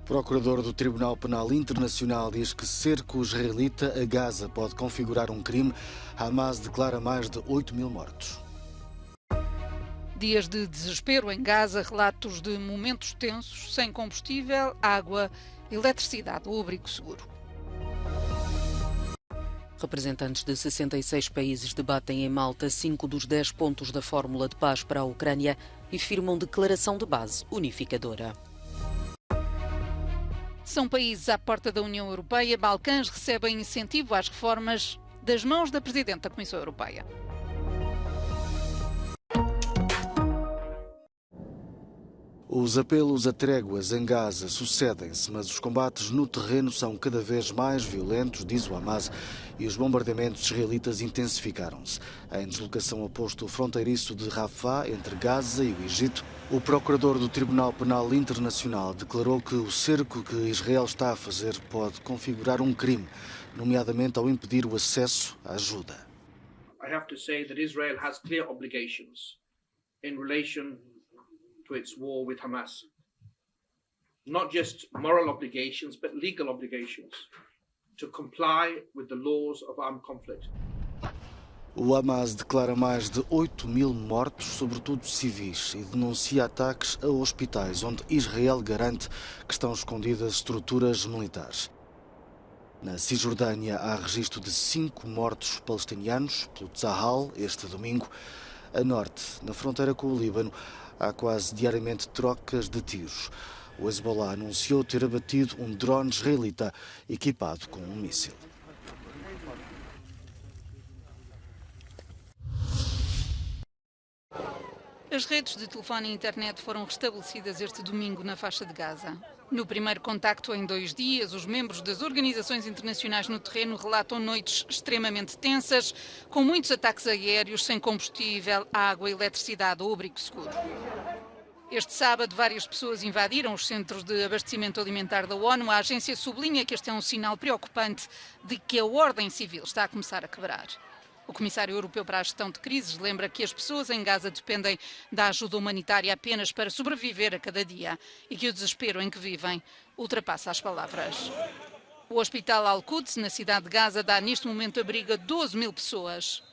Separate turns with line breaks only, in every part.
Procurador do Tribunal Penal Internacional diz que cerco israelita a Gaza pode configurar um crime. Hamas declara mais de 8.000 mortos.
Dias de desespero em Gaza, relatos de momentos tensos, sem combustível, água, eletricidade ou abrigo seguro.
Representantes de 66 países debatem em Malta 5 dos 10 pontos da fórmula de paz para a Ucrânia e firmam declaração de base unificadora.
São países à porta da União Europeia. Balcãs recebem incentivo às reformas das mãos da Presidente da Comissão Europeia.
Os apelos a tréguas em Gaza sucedem-se, mas os combates no terreno são cada vez mais violentos, diz o Hamas, e os bombardeamentos israelitas intensificaram-se. Em deslocação ao posto fronteiriço de Rafah, entre Gaza e o Egito, o procurador do Tribunal Penal Internacional declarou que o cerco que Israel está a fazer pode configurar um crime, nomeadamente ao impedir o acesso à ajuda.
I have to say that Israel has clear obligations in relation to its war with Hamas. Not just moral obligations, but legal obligations to comply with the laws of armed conflict.
O Hamas declara mais de 8.000 mortos, sobretudo civis, e denuncia ataques a hospitais, onde Israel garante que estão escondidas estruturas militares. Na Cisjordânia há registro de 5 mortos palestinianos pelo Tzahal este domingo. A norte, na fronteira com o Líbano, há quase diariamente trocas de tiros. O Hezbollah anunciou ter abatido um drone israelita equipado com um míssil.
As redes de telefone e internet foram restabelecidas este domingo na faixa de Gaza. No primeiro contacto em 2 dias, os membros das organizações internacionais no terreno relatam noites extremamente tensas, com muitos ataques aéreos, sem combustível, água, eletricidade ou abrigo seguro. Este sábado, várias pessoas invadiram os centros de abastecimento alimentar da ONU. A agência sublinha que este é um sinal preocupante de que a ordem civil está a começar a quebrar. O Comissário Europeu para a Gestão de Crises lembra que as pessoas em Gaza dependem da ajuda humanitária apenas para sobreviver a cada dia e que o desespero em que vivem ultrapassa as palavras. O Hospital Al-Quds, na cidade de Gaza, dá neste momento abrigo a 12.000 pessoas.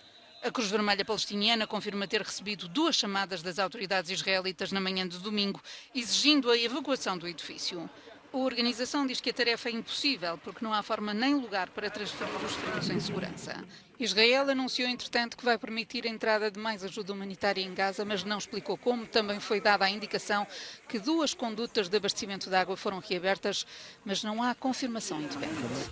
A Cruz Vermelha Palestiniana confirma ter recebido 2 chamadas das autoridades israelitas na manhã de domingo, exigindo a evacuação do edifício. A organização diz que a tarefa é impossível porque não há forma nem lugar para transferir os feridos em segurança. Israel anunciou, entretanto, que vai permitir a entrada de mais ajuda humanitária em Gaza, mas não explicou como. Também foi dada a indicação que 2 condutas de abastecimento de água foram reabertas, mas não há confirmação independente.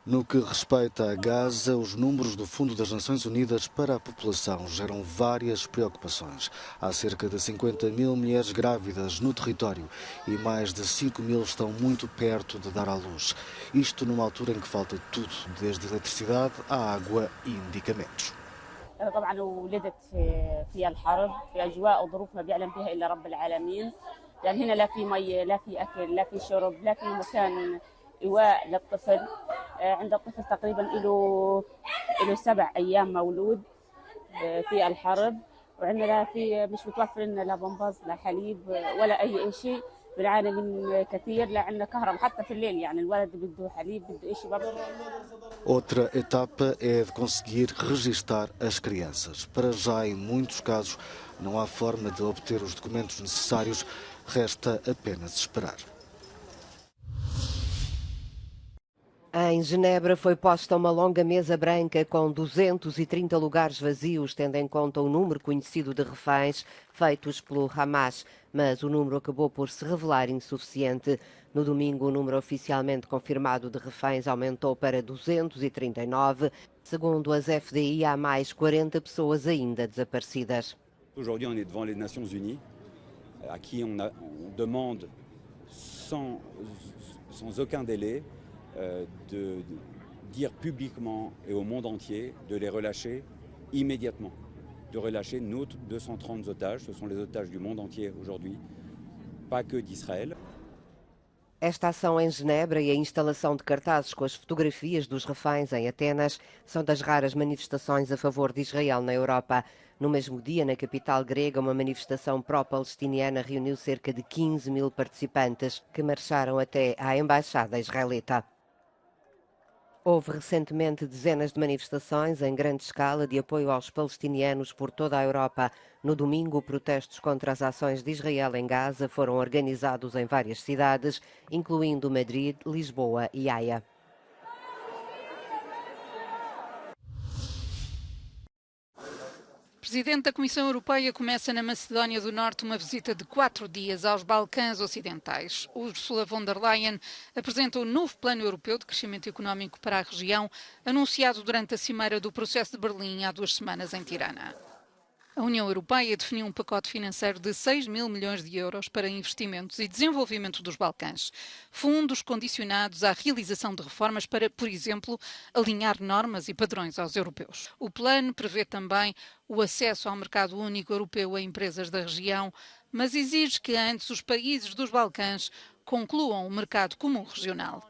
No que respeita a Gaza, os números do Fundo das Nações Unidas para a População geram várias preocupações. Há cerca de 50.000 mulheres grávidas no território e mais de 5.000 estão muito perto de dar à luz. Isto numa altura em que falta tudo, desde eletricidade à água e medicamentos.
طبعا ولدت في الحرب في اجواء وظروف ما بيعلم فيها الا رب العالمين لان هنا لا في مي لا في اكل لا في شرب لا في مكان إيواء للطفل. عند الطفل تقريبا له 7 أيام مولود في الحرب وعندنا لا في مش متوفر لنا لا بمباز لا حليب ولا أي شيء. بنعاني من كثير لا عندنا كهرباء حتى في الليل يعني الولد بده حليب بده شيء برضه.
Outra etapa é de conseguir registar as crianças. Para já, em muitos casos, não há forma de obter os documentos necessários, resta apenas esperar.
Em Genebra foi posta uma longa mesa branca com 230 lugares vazios, tendo em conta o número conhecido de reféns feitos pelo Hamas, mas o número acabou por se revelar insuficiente. No domingo, o número oficialmente confirmado de reféns aumentou para 239. Segundo as FDI, há mais 40 pessoas ainda desaparecidas.
Aujourd'hui, on est devant les Nations Unies, à qui on demande sans aucun délai de dire publiquement et au monde entier de les relâcher immédiatement, de relâcher nos 230 otages, ce sont les otages du monde entier aujourd'hui, pas que d'Israël.
Esta ação em Genebra e a instalação de cartazes com as fotografias dos reféns em Atenas são das raras manifestações a favor de Israel na Europa. No mesmo dia, na capital grega, uma manifestação pró-palestiniana reuniu cerca de 15 mil participantes que marcharam até à embaixada israelita. Houve recentemente dezenas de manifestações em grande escala de apoio aos palestinianos por toda a Europa. No domingo, protestos contra as ações de Israel em Gaza foram organizados em várias cidades, incluindo Madrid, Lisboa e Haia.
O Presidente da Comissão Europeia começa na Macedónia do Norte uma visita de 4 dias aos Balcãs Ocidentais. Ursula von der Leyen apresenta o novo Plano Europeu de Crescimento Económico para a região, anunciado durante a Cimeira do Processo de Berlim há 2 semanas em Tirana. A União Europeia definiu um pacote financeiro de 6 mil milhões de euros para investimentos e desenvolvimento dos Balcãs. Fundos condicionados à realização de reformas para, por exemplo, alinhar normas e padrões aos europeus. O plano prevê também o acesso ao mercado único europeu a empresas da região, mas exige que antes os países dos Balcãs concluam o mercado comum regional.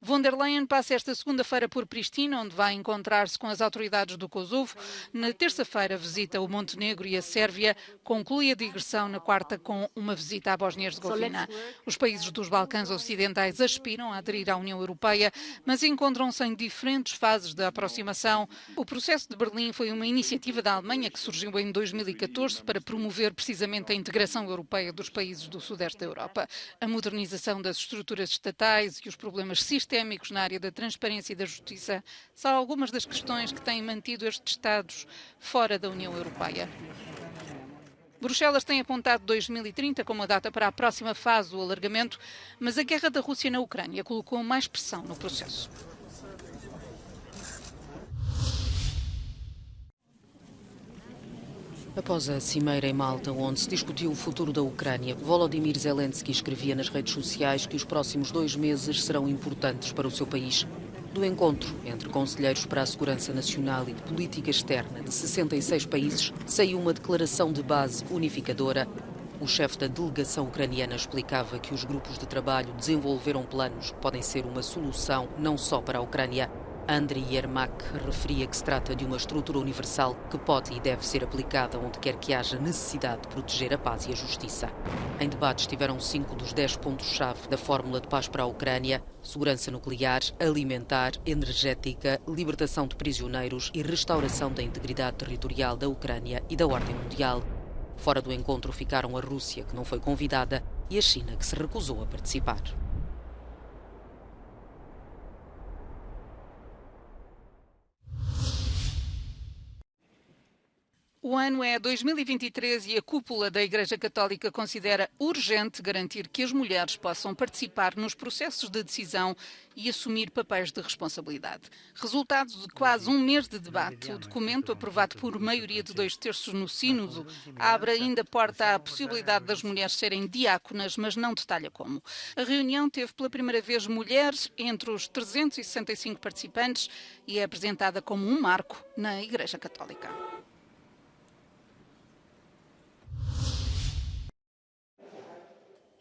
Von der Leyen passa esta segunda-feira por Pristina, onde vai encontrar-se com as autoridades do Kosovo. Na terça-feira visita o Montenegro e a Sérvia. Conclui a digressão na quarta com uma visita à Bósnia-Herzegovina. Os países dos Balcãs Ocidentais aspiram a aderir à União Europeia, mas encontram-se em diferentes fases de aproximação. O processo de Berlim foi uma iniciativa da Alemanha que surgiu em 2014 para promover precisamente a integração europeia dos países do sudeste da Europa. A modernização das estruturas estatais e os problemas sistémicos na área da transparência e da justiça são algumas das questões que têm mantido estes Estados fora da União Europeia. Bruxelas tem apontado 2030 como a data para a próxima fase do alargamento, mas a guerra da Rússia na Ucrânia colocou mais pressão no processo.
Após a cimeira em Malta, onde se discutiu o futuro da Ucrânia, Volodymyr Zelensky escrevia nas redes sociais que os próximos 2 meses serão importantes para o seu país. Do encontro entre conselheiros para a segurança nacional e de política externa de 66 países, saiu uma declaração de base unificadora. O chefe da delegação ucraniana explicava que os grupos de trabalho desenvolveram planos que podem ser uma solução não só para a Ucrânia. Andriy Yermak referia que se trata de uma estrutura universal que pode e deve ser aplicada onde quer que haja necessidade de proteger a paz e a justiça. Em debate estiveram 5 dos 10 pontos-chave da fórmula de paz para a Ucrânia: segurança nuclear, alimentar, energética, libertação de prisioneiros e restauração da integridade territorial da Ucrânia e da ordem mundial. Fora do encontro ficaram a Rússia, que não foi convidada, e a China, que se recusou a participar.
O ano é 2023 e a cúpula da Igreja Católica considera urgente garantir que as mulheres possam participar nos processos de decisão e assumir papéis de responsabilidade. Resultado de quase 1 mês de debate, o documento, aprovado por maioria de 2/3 no Sínodo, abre ainda porta à possibilidade das mulheres serem diáconas, mas não detalha como. A reunião teve pela primeira vez mulheres entre os 365 participantes e é apresentada como um marco na Igreja Católica.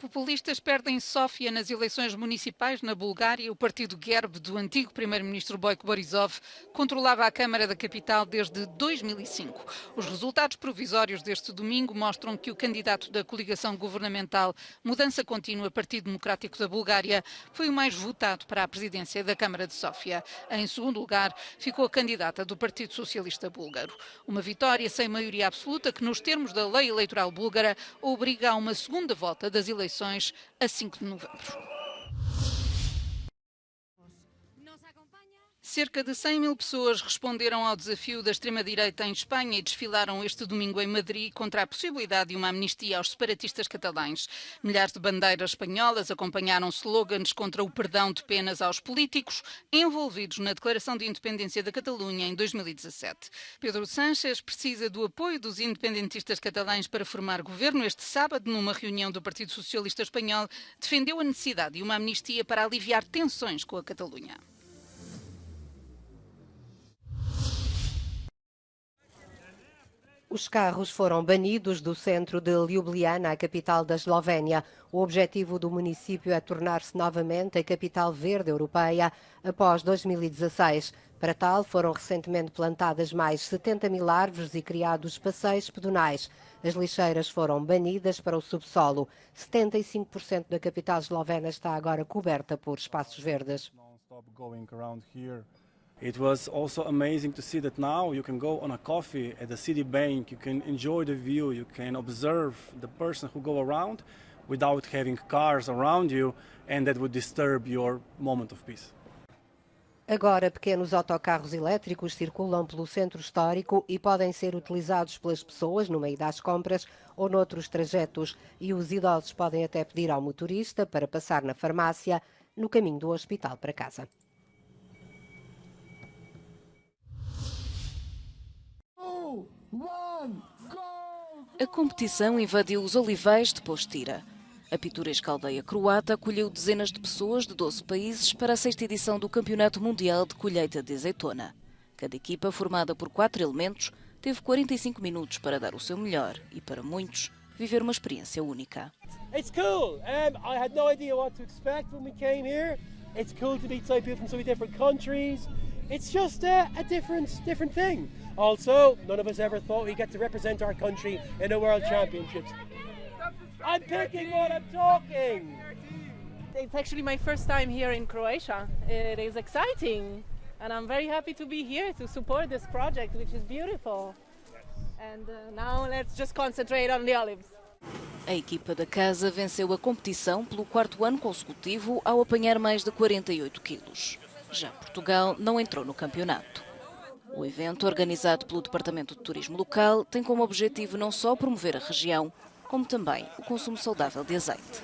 Populistas perdem Sófia nas eleições municipais na Bulgária. O partido Gerb, do antigo primeiro-ministro Boyko Borisov, controlava a Câmara da capital desde 2005. Os resultados provisórios deste domingo mostram que o candidato da coligação governamental Mudança Contínua, Partido Democrático da Bulgária, foi o mais votado para a presidência da Câmara de Sófia. Em segundo lugar, ficou a candidata do Partido Socialista Búlgaro. Uma vitória sem maioria absoluta que, nos termos da lei eleitoral búlgara, obriga a uma segunda volta das eleições a 5 de novembro. Cerca de 100 mil pessoas responderam ao desafio da extrema-direita em Espanha e desfilaram este domingo em Madrid contra a possibilidade de uma amnistia aos separatistas catalães. Milhares de bandeiras espanholas acompanharam slogans contra o perdão de penas aos políticos envolvidos na Declaração de Independência da Catalunha em 2017. Pedro Sánchez precisa do apoio dos independentistas catalães para formar governo. Este sábado, numa reunião do Partido Socialista Espanhol, defendeu a necessidade de uma amnistia para aliviar tensões com a Catalunha.
Os carros foram banidos do centro de Ljubljana, a capital da Eslovénia. O objetivo do município é tornar-se novamente a capital verde europeia após 2016. Para tal, foram recentemente plantadas mais 70 mil árvores e criados passeios pedonais. As lixeiras foram banidas para o subsolo. 75% da capital eslovena está agora coberta por espaços verdes.
It was also amazing to see that now you can go on a coffee at the city bank, you can enjoy the view, you can observe the person who go around without having cars around you, and that would disturb your moment of peace.
Agora, pequenos autocarros elétricos circulam pelo centro histórico e podem ser utilizados pelas pessoas no meio das compras ou noutros trajetos. E os idosos podem até pedir ao motorista para passar na farmácia no caminho do hospital para casa.
A competição invadiu os olivais de Postira. A pitoresca aldeia croata acolheu dezenas de pessoas de 12 países para a 6ª edição do Campeonato Mundial de Colheita de Azeitona. Cada equipa, formada por 4 elementos, teve 45 minutos para dar o seu melhor e, para muitos, viver uma experiência única.
It's cool. I had no idea what to expect when we came here. It's cool to meet so many people from so many different countries. It's just a different thing. Also, none of us ever thought we'd get to represent our country in the World Championships. I'm picking what I'm talking!
It's actually my first time here in Croatia. It is exciting and I'm very happy to be here to support this project, which is beautiful. And now let's just concentrate on the olives.
A equipa da casa venceu a competição pelo 4º ano consecutivo ao apanhar mais de 48 quilos. Já Portugal não entrou no campeonato. O evento, organizado pelo Departamento de Turismo local, tem como objetivo não só promover a região, como também o consumo saudável de azeite.